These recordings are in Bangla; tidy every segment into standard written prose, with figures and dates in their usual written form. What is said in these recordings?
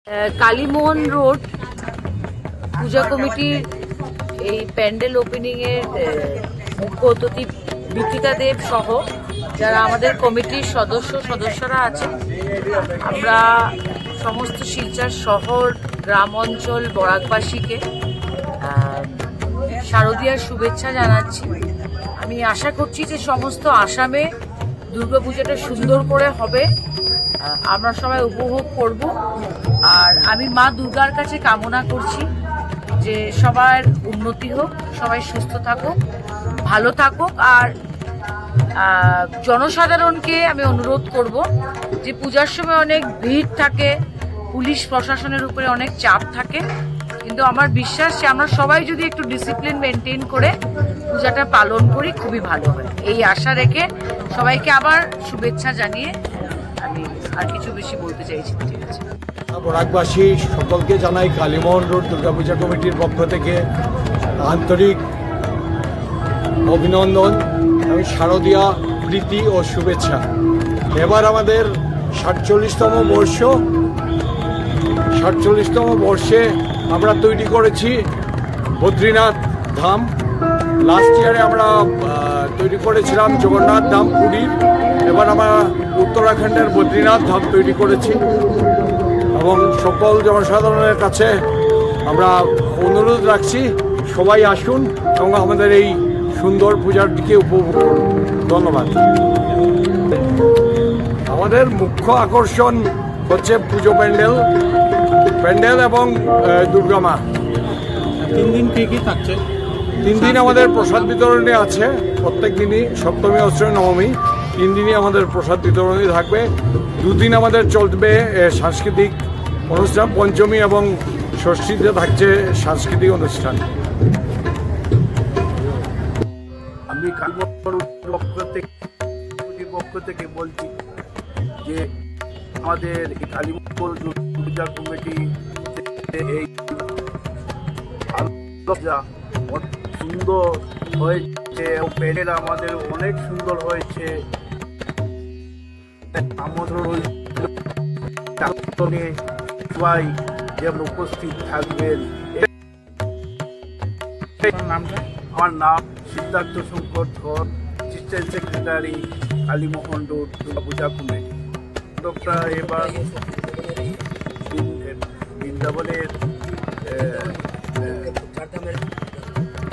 কালীমোহন রোড পূজা কমিটির এই প্যান্ডেল ওপেনিং এর মুখ্য অতিথি বিথিকা দেব সহ যারা আমাদের কমিটির সদস্যরা আছেন, আমরা সমস্ত শিলচর শহর গ্রাম অঞ্চল বরাকবাসীকে শারদীয়ার শুভেচ্ছা জানাচ্ছি। আমি আশা করছি যে সমস্ত আসামে দুর্গাপূজাটা সুন্দর করে হবে, আমরা সবাই উপভোগ করব। আর আমি মা দুর্গার কাছে কামনা করছি যে সবার উন্নতি হোক, সবাই সুস্থ থাকুক, ভালো থাকুক। আর জনসাধারণকে আমি অনুরোধ করব যে পূজার সময় অনেক ভিড় থাকে, পুলিশ প্রশাসনের উপরে অনেক চাপ থাকে, কিন্তু আমার বিশ্বাস যে আমরা সবাই যদি একটু ডিসিপ্লিন মেনটেন করে পূজাটা পালন করি খুবই ভালো হয়। এই আশা রেখে সবাইকে আবার শুভেচ্ছা জানিয়ে আমি আর কিছু বেশি বলতে চাইছি। ঠিক আছে, বরাকবাসী সকলকে জানাই কালীমোহন রোড দুর্গাপূজা কমিটির পক্ষ থেকে আন্তরিক অভিনন্দন এবং শারদীয়া প্রীতি ও শুভেচ্ছা। এবার আমাদের 47তম বর্ষে আমরা তৈরি করেছি বদ্রীনাথ ধাম। লাস্ট ইয়ারে আমরা তৈরি করেছিলাম জগন্নাথ ধাম পুরীর, এবার আমরা উত্তরাখণ্ডের বদ্রীনাথ ধাম তৈরি করেছি এবং সকল জনসাধারণের কাছে আমরা অনুরোধ রাখছি সবাই আসুন এবং আমাদের এই সুন্দর পূজাটিকে উপভোগ করুন। ধন্যবাদ। আমাদের মুখ্য আকর্ষণ হচ্ছে পুজো প্যান্ডেল এবং দুর্গা মা। 3 দিন কি থাকছে? 3 দিন আমাদের প্রসাদ বিতরণী আছে, প্রত্যেক দিনই সপ্তমী অষ্টমী নবমী 3 দিনই আমাদের প্রসাদ বিতরণী থাকবে। 2 দিন আমাদের চলবে সাংস্কৃতিক অনুষ্ঠান, পঞ্চমী এবং ষষ্ঠীতে থাকছে সাংস্কৃতিক অনুষ্ঠান। আমি কালীমোহন পক্ষ থেকে বলছি যে আমাদের এই কালীমোহন পূজা কমিটি এই সুন্দর হয়েছে, প্যান্ডেল আমাদের অনেক সুন্দর হয়েছে। সবাই যেমন উপস্থিত থাকবেন। আমার নাম সিদ্ধার্থ শঙ্কর ধর, assistant secretary Kalimohan road Durga Puja committee. এবার বৃন্দাবনের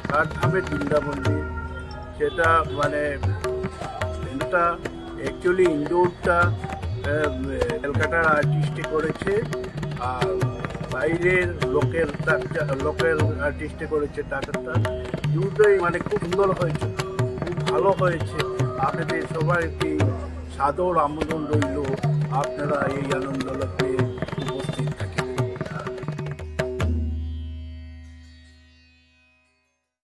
চারধামের বৃন্দাবন্দির, সেটা মানে অ্যাকচুয়ালি ইনডোরটা ক্যালকাটার আর্টিস্টে করেছে আর বাইরের লোকের আর্টিস্টে করেছে টাকাটা। দুটোই মানে খুব সুন্দর হয়েছে, খুব ভালো হয়েছে। আপনাদের সবাইকে সাদর আমন্ত্রণ রইল, আপনারা এই আনন্দ